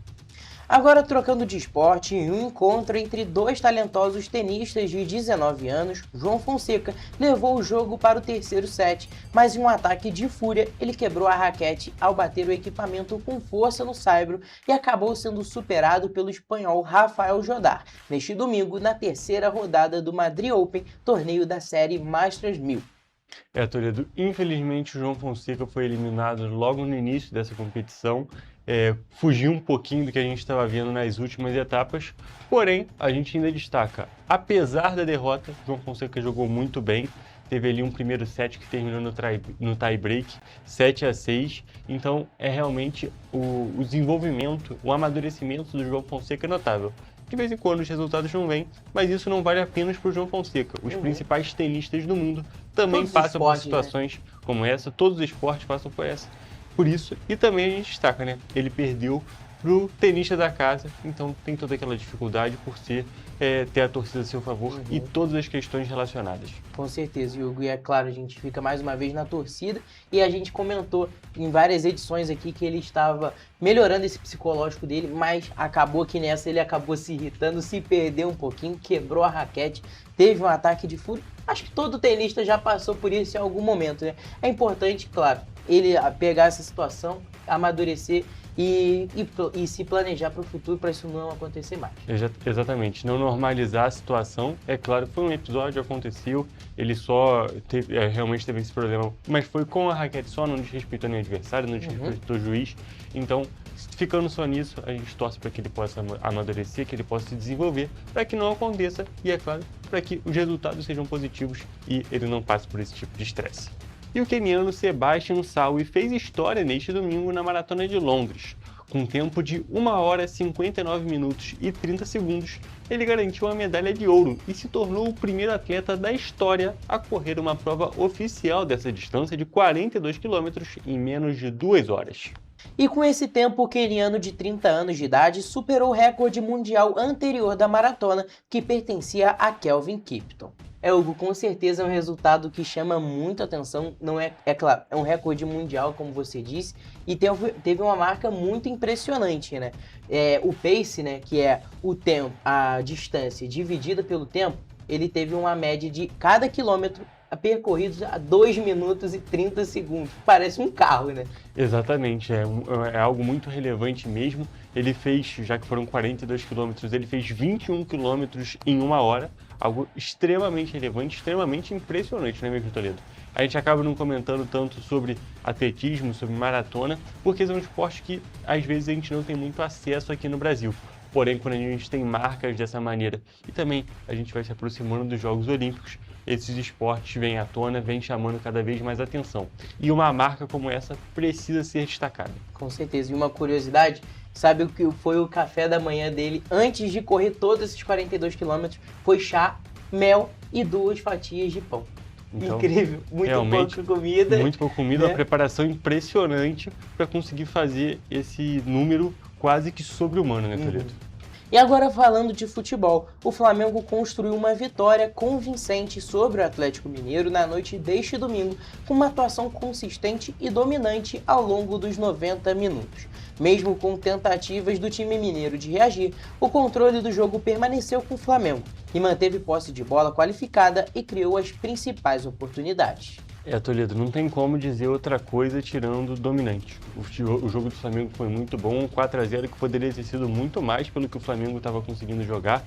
F: Agora, trocando de esporte, em um encontro entre dois talentosos tenistas de 19 anos, João Fonseca levou o jogo para o terceiro set, mas em um ataque de fúria, ele quebrou a raquete ao bater o equipamento com força no saibro e acabou sendo superado pelo espanhol Rafael Jodar, neste domingo, na terceira rodada do Madrid Open, torneio da série Masters 1000.
M: Toledo, infelizmente o João Fonseca foi eliminado logo no início dessa competição, fugiu um pouquinho do que a gente estava vendo nas últimas etapas, porém a gente ainda destaca, apesar da derrota, João Fonseca jogou muito bem, teve ali um primeiro set que terminou no tie-break, 7-6, então é realmente o desenvolvimento, o amadurecimento do João Fonseca é notável. De vez em quando os resultados não vêm, mas isso não vale apenas para o João Fonseca. Os principais tenistas do mundo também passam por situações como essa, todos os esportes passam por isso, e também a gente destaca, né? Ele perdeu pro tenista da casa, então tem toda aquela dificuldade por ter a torcida a seu favor e todas as questões relacionadas.
F: Com certeza, Hugo, e é claro, a gente fica mais uma vez na torcida e a gente comentou em várias edições aqui que ele estava melhorando esse psicológico dele, mas acabou que nessa ele acabou se irritando, se perdeu um pouquinho, quebrou a raquete, teve um ataque de fúria. Acho que todo tenista já passou por isso em algum momento, né? É importante, claro, ele pegar essa situação, amadurecer e se planejar para o futuro para isso não acontecer mais.
M: Exatamente, não normalizar a situação. É claro, foi um episódio, aconteceu, ele só realmente teve esse problema, mas foi com a raquete só, não desrespeitou nem o adversário, não desrespeitou o juiz. Então, ficando só nisso, a gente torce para que ele possa amadurecer, que ele possa se desenvolver, para que não aconteça e, é claro, para que os resultados sejam positivos e ele não passe por esse tipo de estresse. E o queniano Sebastian Sawe fez história neste domingo na Maratona de Londres. Com tempo de 1 hora 59 minutos e 30 segundos, ele garantiu a medalha de ouro e se tornou o primeiro atleta da história a correr uma prova oficial dessa distância de 42 quilômetros em menos de 2 horas.
F: E com esse tempo, o queniano de 30 anos de idade superou o recorde mundial anterior da maratona, que pertencia a Kelvin Kipton. Hugo, com certeza é um resultado que chama muita atenção, não é claro, é um recorde mundial, como você disse, e teve uma marca muito impressionante, né? O pace, né, que é o tempo, a distância dividida pelo tempo, ele teve uma média de cada quilômetro percorridos a 2 minutos e 30 segundos. Parece um carro, né?
M: Exatamente, é algo muito relevante mesmo. Ele fez, já que foram 42 quilômetros, ele fez 21 quilômetros em 1 hora, algo extremamente relevante, extremamente impressionante, né, meu Toledo? A gente acaba não comentando tanto sobre atletismo, sobre maratona, porque são esportes que às vezes a gente não tem muito acesso aqui no Brasil. Porém, quando a gente tem marcas dessa maneira e também a gente vai se aproximando dos Jogos Olímpicos, esses esportes vêm à tona, vêm chamando cada vez mais atenção. E uma marca como essa precisa ser destacada.
F: Com certeza. E uma curiosidade, sabe o que foi o café da manhã dele antes de correr todos esses 42 quilômetros? Foi chá, mel e 2 fatias de pão. Então, incrível, muito pouca comida.
M: Muito pouca comida, uma preparação impressionante para conseguir fazer esse número quase que sobre-humano, né, Toledo?
F: E agora falando de futebol, o Flamengo construiu uma vitória convincente sobre o Atlético Mineiro na noite deste domingo, com uma atuação consistente e dominante ao longo dos 90 minutos. Mesmo com tentativas do time mineiro de reagir, o controle do jogo permaneceu com o Flamengo, que manteve posse de bola qualificada e criou as principais oportunidades.
M: Toledo, não tem como dizer outra coisa tirando dominante. O jogo do Flamengo foi muito bom, 4-0 que poderia ter sido muito mais pelo que o Flamengo estava conseguindo jogar.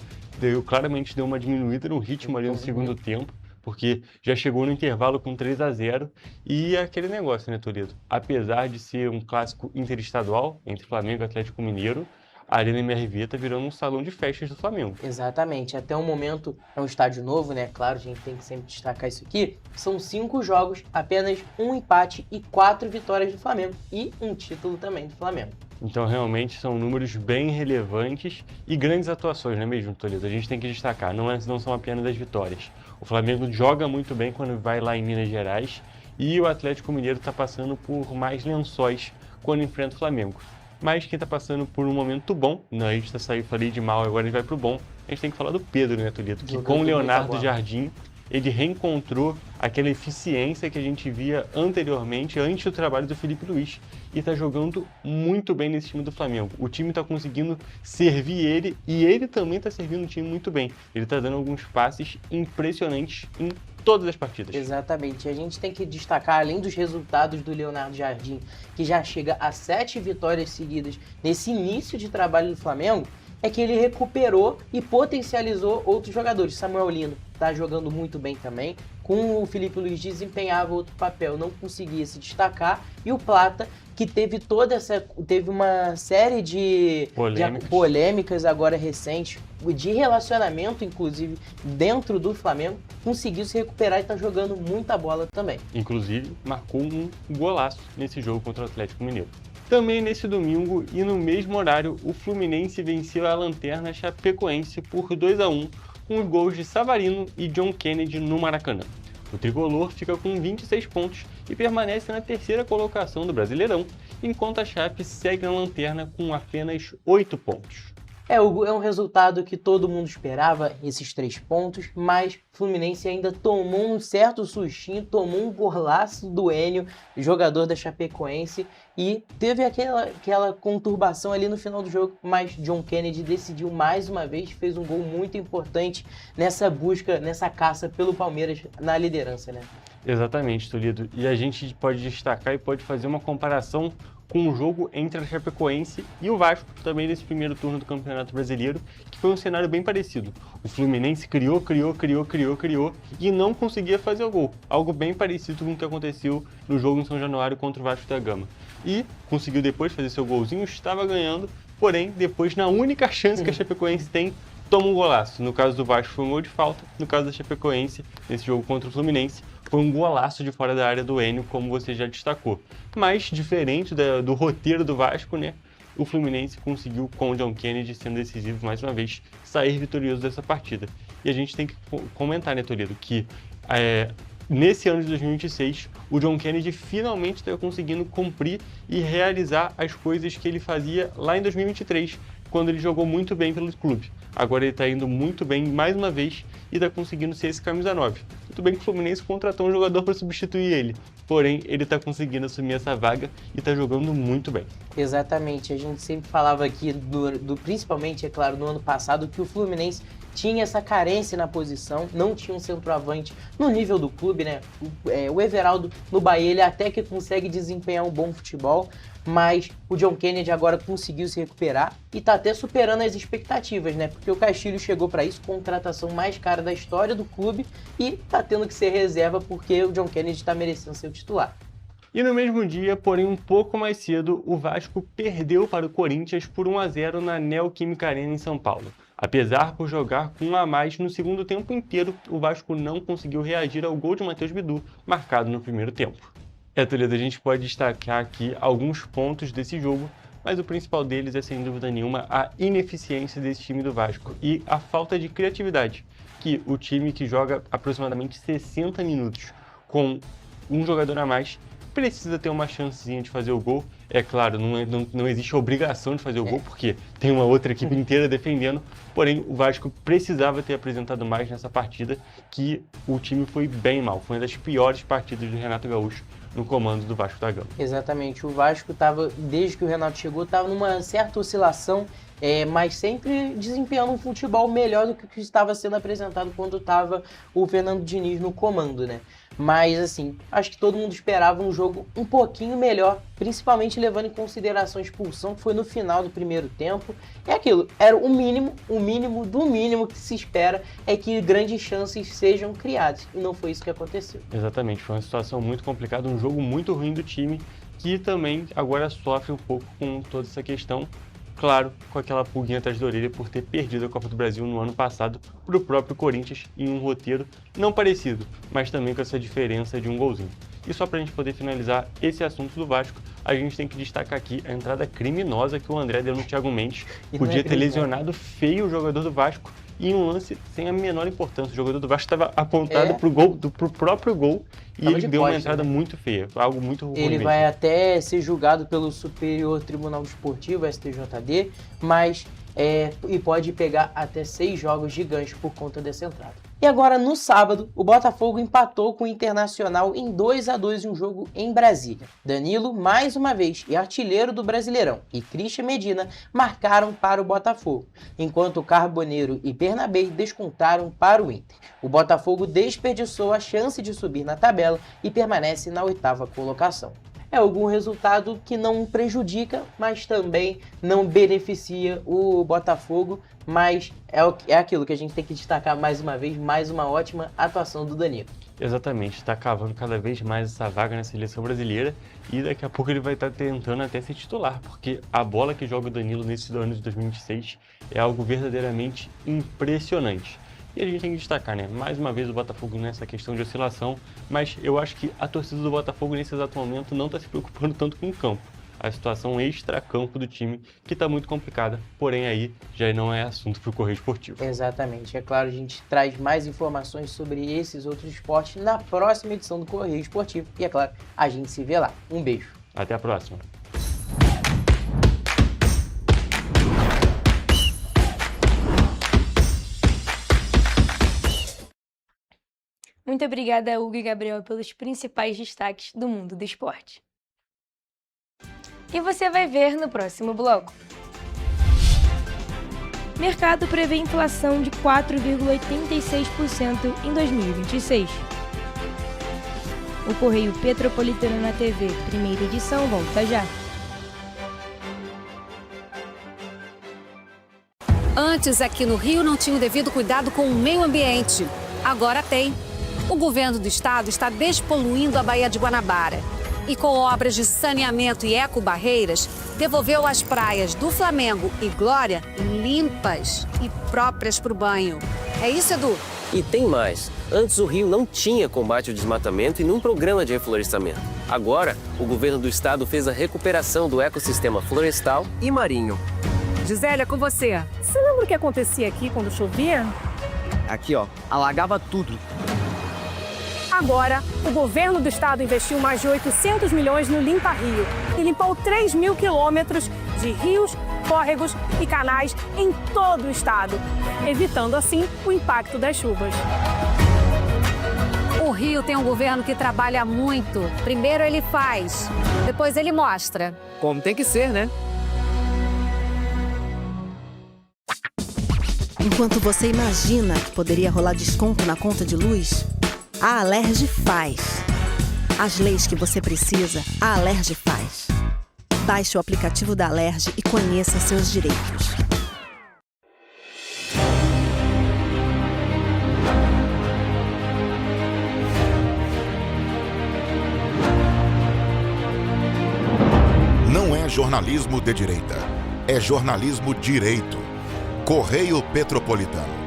M: Claramente deu uma diminuída no ritmo ali no segundo tempo, porque já chegou no intervalo com 3-0 e aquele negócio, né, Toledo? Apesar de ser um clássico interestadual entre Flamengo e Atlético Mineiro, a Arena MRV está virando um salão de festas do Flamengo.
F: Exatamente. Até o momento é um estádio novo, né? Claro, a gente tem que sempre destacar isso aqui. São 5 jogos, apenas 1 empate e 4 vitórias do Flamengo. E um título também do Flamengo.
M: Então, realmente, são números bem relevantes e grandes atuações, não é mesmo, Toledo? A gente tem que destacar, não são apenas as vitórias. O Flamengo joga muito bem quando vai lá em Minas Gerais e o Atlético Mineiro está passando por mais lençóis quando enfrenta o Flamengo. Mas quem está passando por um momento bom, a gente falei de mal, agora a gente vai pro bom, a gente tem que falar do Pedro, né, Toledo? Que com o Leonardo Jardim, ele reencontrou aquela eficiência que a gente via anteriormente, antes do trabalho do Felipe Luiz. E está jogando muito bem nesse time do Flamengo. O time está conseguindo servir ele e ele também está servindo o time muito bem. Ele está dando alguns passes impressionantes em todas as partidas.
F: Exatamente. A gente tem que destacar, além dos resultados do Leonardo Jardim, que já chega a 7 vitórias seguidas nesse início de trabalho do Flamengo, é que ele recuperou e potencializou outros jogadores. Samuel Lino está jogando muito bem também. Com o Felipe Luiz desempenhava outro papel, não conseguia se destacar. E o Plata, que teve uma série de polêmicas agora recentes, de relacionamento, inclusive, dentro do Flamengo, conseguiu se recuperar e está jogando muita bola também.
M: Inclusive, marcou um golaço nesse jogo contra o Atlético Mineiro. Também nesse domingo e no mesmo horário, o Fluminense venceu a Lanterna Chapecoense por 2-1, com os gols de Savarino e John Kennedy no Maracanã. O tricolor fica com 26 pontos e permanece na terceira colocação do Brasileirão, enquanto a Chape segue na lanterna com apenas 8 pontos.
F: É, Hugo, é um resultado que todo mundo esperava, esses 3 pontos, mas o Fluminense ainda tomou um certo sustinho, tomou um golaço do Enio, jogador da Chapecoense, e teve aquela conturbação ali no final do jogo, mas John Kennedy decidiu mais uma vez, fez um gol muito importante nessa busca, nessa caça pelo Palmeiras na liderança, né?
M: Exatamente, Toledo. E a gente pode destacar e pode fazer uma comparação com o jogo entre a Chapecoense e o Vasco, também nesse primeiro turno do Campeonato Brasileiro, que foi um cenário bem parecido. O Fluminense criou e não conseguia fazer o gol. Algo bem parecido com o que aconteceu no jogo em São Januário contra o Vasco da Gama. E conseguiu depois fazer seu golzinho, estava ganhando, porém, depois, na única chance que a Chapecoense tem, toma um golaço. No caso do Vasco foi um gol de falta, no caso da Chapecoense, nesse jogo contra o Fluminense, foi um golaço de fora da área do Enio, como você já destacou. Mas, diferente do roteiro do Vasco, né, o Fluminense conseguiu, com o John Kennedy sendo decisivo mais uma vez, sair vitorioso dessa partida. E a gente tem que comentar, né, Toledo, que nesse ano de 2026, o John Kennedy finalmente está conseguindo cumprir e realizar as coisas que ele fazia lá em 2023, quando ele jogou muito bem pelo clube. Agora ele está indo muito bem mais uma vez e está conseguindo ser esse camisa 9. Tudo bem que o Fluminense contratou um jogador para substituir ele, porém ele está conseguindo assumir essa vaga e está jogando muito bem.
F: Exatamente, a gente sempre falava aqui, principalmente, é claro, no ano passado, que o Fluminense tinha essa carência na posição, não tinha um centroavante no nível do clube, né? O Everaldo no Bahia, ele até que consegue desempenhar um bom futebol, mas o John Kennedy agora conseguiu se recuperar e tá até superando as expectativas, né? Porque o Castilho chegou para isso, contratação mais cara da história do clube, e tá tendo que ser reserva porque o John Kennedy tá merecendo ser o titular.
M: E no mesmo dia, porém um pouco mais cedo, o Vasco perdeu para o Corinthians por 1-0 na Neoquímica Arena em São Paulo. Apesar por jogar com um a mais no segundo tempo inteiro, o Vasco não conseguiu reagir ao gol de Matheus Bidu, marcado no primeiro tempo. Toledo, a gente pode destacar aqui alguns pontos desse jogo, mas o principal deles é, sem dúvida nenhuma, a ineficiência desse time do Vasco e a falta de criatividade, que o time que joga aproximadamente 60 minutos com um jogador a mais precisa ter uma chancezinha de fazer o gol. É claro, não existe a obrigação de fazer o gol, porque tem uma outra equipe inteira defendendo, porém o Vasco precisava ter apresentado mais nessa partida, que o time foi bem mal, foi uma das piores partidas do Renato Gaúcho no comando do Vasco da Gama.
F: Exatamente, o Vasco estava, desde que o Renato chegou, estava numa certa oscilação, mas sempre desempenhando um futebol melhor do que o que estava sendo apresentado quando estava o Fernando Diniz no comando, né? Mas, assim, acho que todo mundo esperava um jogo um pouquinho melhor, principalmente levando em consideração a expulsão que foi no final do primeiro tempo. É aquilo, era o mínimo do mínimo que se espera é que grandes chances sejam criadas, e não foi isso que aconteceu.
M: Exatamente, foi uma situação muito complicada, um jogo muito ruim do time, que também agora sofre um pouco com toda essa questão. Claro, com aquela pulguinha atrás da orelha por ter perdido a Copa do Brasil no ano passado para o próprio Corinthians em um roteiro não parecido, mas também com essa diferença de um golzinho. E só para a gente poder finalizar esse assunto do Vasco, a gente tem que destacar aqui a entrada criminosa que o André deu no Thiago Mendes. Podia ter lesionado feio o jogador do Vasco e em um lance sem a menor importância. O jogador do Vasco estava apontado pro próprio gol e ele deu uma entrada muito feia, algo muito ruim.
F: Ele vai até ser julgado pelo Superior Tribunal Desportivo, STJD, mas e pode pegar até 6 jogos de gancho por conta dessa entrada. E agora, no sábado, o Botafogo empatou com o Internacional em 2-2 em um jogo em Brasília. Danilo, mais uma vez, e artilheiro do Brasileirão, e Christian Medina marcaram para o Botafogo, enquanto Carboneiro e Bernabé descontaram para o Inter. O Botafogo desperdiçou a chance de subir na tabela e permanece na 8ª colocação. É algum resultado que não prejudica, mas também não beneficia o Botafogo, mas é aquilo que a gente tem que destacar mais uma vez, mais uma ótima atuação do Danilo.
M: Exatamente, está cavando cada vez mais essa vaga na seleção brasileira e daqui a pouco ele vai estar tentando até ser titular, porque a bola que joga o Danilo nesse ano de 2026 é algo verdadeiramente impressionante. E a gente tem que destacar, né? Mais uma vez o Botafogo nessa questão de oscilação, mas eu acho que a torcida do Botafogo nesse exato momento não está se preocupando tanto com o campo. a situação extra-campo do time, que está muito complicada, porém aí já não é assunto para o Correio Esportivo.
F: Exatamente, é claro, a gente traz mais informações sobre esses outros esportes na próxima edição do Correio Esportivo e é claro, a gente se vê lá. Um beijo.
M: Até a próxima.
B: Muito obrigada, Hugo e Gabriel, pelos principais destaques do mundo do esporte. E você vai ver no próximo bloco. Mercado prevê inflação de 4,86% em 2026. O Correio Petropolitano na TV, primeira edição, volta já.
N: Antes, aqui no Rio, não tinha o devido cuidado com o meio ambiente. Agora tem. O governo do estado está despoluindo a Baía de Guanabara. E com obras de saneamento e ecobarreiras, devolveu as praias do Flamengo e Glória limpas e próprias para o banho. É isso, Edu?
R: E tem mais. Antes o Rio não tinha combate ao desmatamento e nenhum programa de reflorestamento. Agora, o governo do estado fez a recuperação do ecossistema florestal e marinho.
S: Gisélia, com você. Você lembra o que acontecia aqui quando chovia?
Q: Aqui, ó, alagava tudo.
S: Agora, o governo do estado investiu mais de 800 milhões no Limpa Rio e limpou 3.000 quilômetros de rios, córregos e canais em todo o estado, evitando assim o impacto das chuvas.
N: O Rio tem um governo que trabalha muito. Primeiro ele faz, depois ele mostra.
Q: Como tem que ser, né?
L: Enquanto você imagina que poderia rolar desconto na conta de luz, a Alerj faz. As leis que você precisa, a Alerj faz. Baixe o aplicativo da Alerj e conheça seus direitos.
A: Não é jornalismo de direita, é jornalismo direito. Correio Petropolitano.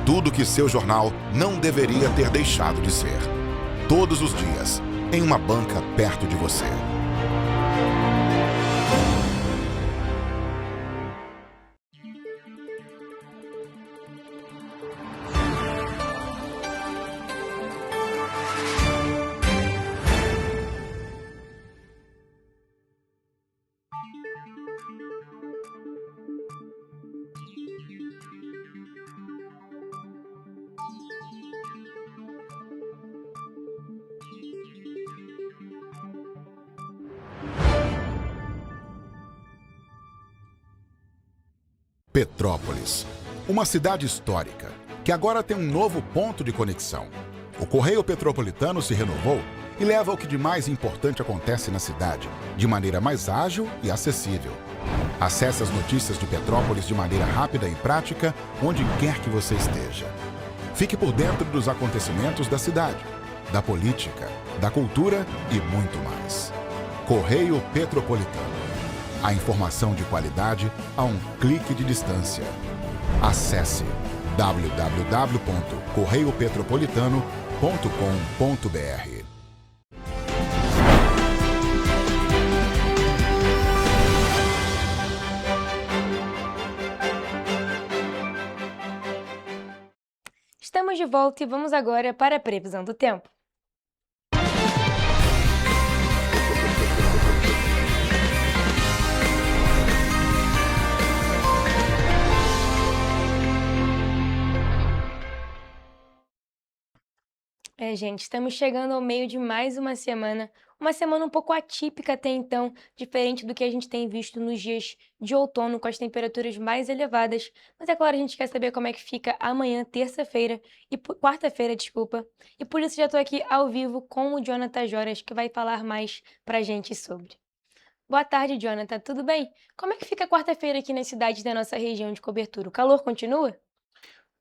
A: Tudo que seu jornal não deveria ter deixado de ser. Todos os dias, em uma banca perto de você. Petrópolis, uma cidade histórica, que agora tem um novo ponto de conexão. O Correio Petropolitano se renovou e leva o que de mais importante acontece na cidade, de maneira mais ágil e acessível. Acesse as notícias de Petrópolis de maneira rápida e prática, onde quer que você esteja. Fique por dentro dos acontecimentos da cidade, da política, da cultura e muito mais. Correio Petropolitano. A informação de qualidade a um clique de distância. Acesse www.correiopetropolitano.com.br.
B: Estamos de volta e vamos agora para a previsão do tempo. Gente, estamos chegando ao meio de mais uma semana um pouco atípica até então, diferente do que a gente tem visto nos dias de outono, com as temperaturas mais elevadas. Mas é claro, a gente quer saber como é que fica amanhã, terça-feira, quarta-feira, desculpa. E por isso já estou aqui ao vivo com o Jonathan Joras, que vai falar mais pra gente sobre. Boa tarde, Jonathan, tudo bem? Como é que fica quarta-feira aqui nas cidades da nossa região de cobertura? O calor continua?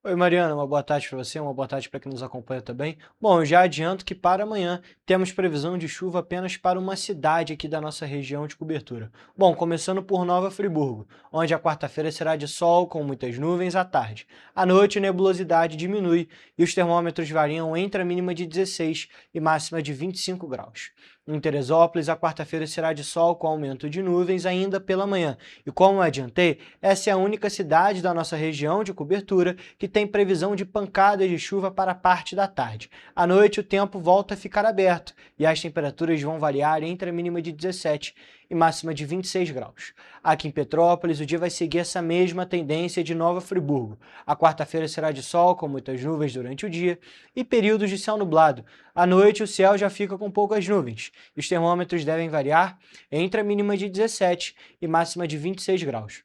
E: Oi, Mariana, uma boa tarde para você, uma boa tarde para quem nos acompanha também. Bom, eu já adianto que para amanhã temos previsão de chuva apenas para uma cidade aqui da nossa região de cobertura. Bom, começando por Nova Friburgo, onde a quarta-feira será de sol com muitas nuvens à tarde. À noite, a nebulosidade diminui e os termômetros variam entre a mínima de 16 e máxima de 25 graus. Em Teresópolis, a quarta-feira será de sol com aumento de nuvens ainda pela manhã. E como eu adiantei, essa é a única cidade da nossa região de cobertura que tem previsão de pancadas de chuva para a parte da tarde. À noite, o tempo volta a ficar aberto e as temperaturas vão variar entre a mínima de 17 e máxima de 26 graus. Aqui em Petrópolis, o dia vai seguir essa mesma tendência de Nova Friburgo. A quarta-feira será de sol, com muitas nuvens durante o dia, e períodos de céu nublado. À noite, o céu já fica com poucas nuvens. Os termômetros devem variar entre a mínima de 17 e máxima de 26 graus.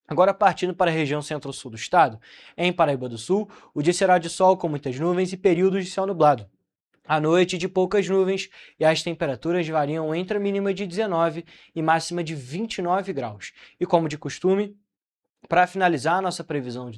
E: Agora, partindo para a região centro-sul do estado, em Paraíba do Sul, o dia será de sol, com muitas nuvens e períodos de céu nublado. À noite, de poucas nuvens, e as temperaturas variam entre a mínima de 19 e máxima de 29 graus. E como de costume, para finalizar a nossa previsão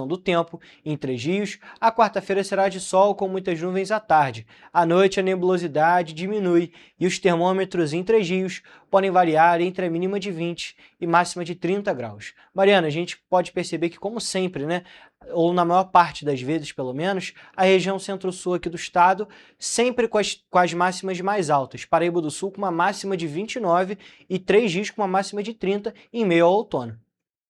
E: do tempo em Três Rios, a quarta-feira será de sol com muitas nuvens à tarde. À noite, a nebulosidade diminui e os termômetros em Três Rios podem variar entre a mínima de 20 e máxima de 30 graus. Mariana, a gente pode perceber que, como sempre, né, ou na maior parte das vezes, pelo menos, a região centro-sul aqui do estado sempre com as máximas mais altas. Paraíba do Sul com uma máxima de 29 e Três Rios com uma máxima de 30 em meio ao outono.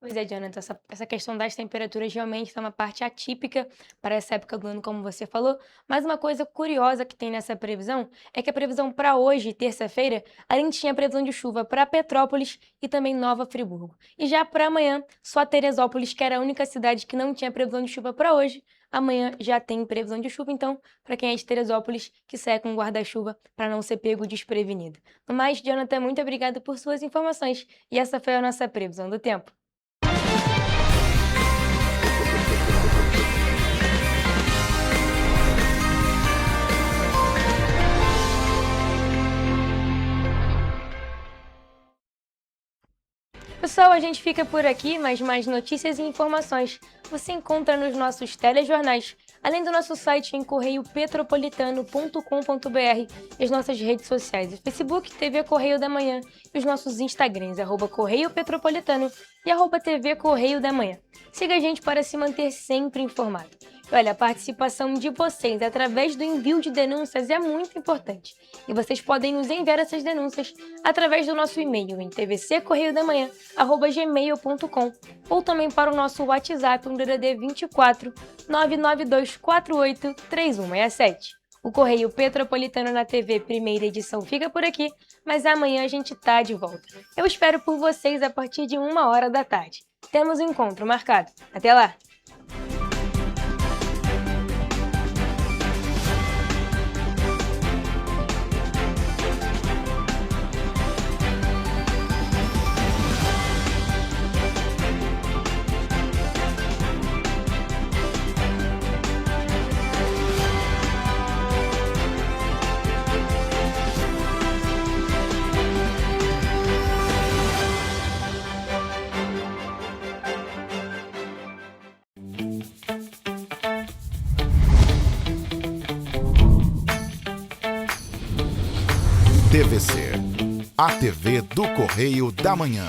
B: Pois é, Jonathan, essa questão das temperaturas realmente é uma parte atípica para essa época do ano, como você falou. Mas uma coisa curiosa que tem nessa previsão é que a previsão para hoje, terça-feira, a gente tinha previsão de chuva para Petrópolis e também Nova Friburgo. E já para amanhã, só Teresópolis, que era a única cidade que não tinha previsão de chuva para hoje, amanhã já tem previsão de chuva. Então, para quem é de Teresópolis, que saia com guarda-chuva para não ser pego desprevenido. No mais, Jonathan, muito obrigada por suas informações. E essa foi a nossa previsão do tempo. Pessoal, a gente fica por aqui, mas mais notícias e informações você encontra nos nossos telejornais, além do nosso site em correiopetropolitano.com.br e as nossas redes sociais, o Facebook, TV Correio da Manhã, e os nossos Instagrams, @Correio Petropolitano e @TV Correio da Manhã. Siga a gente para se manter sempre informado. E olha, a participação de vocês através do envio de denúncias é muito importante. E vocês podem nos enviar essas denúncias através do nosso e-mail em tvccorreiodamanhã@gmail.com ou também para o nosso WhatsApp no DDD 24 99248 3167. O Correio Petropolitano na TV primeira edição fica por aqui, mas amanhã a gente tá de volta. Eu espero por vocês a partir de 1h da tarde. Temos um encontro marcado. Até lá!
A: TVC, a TV do Correio da Manhã.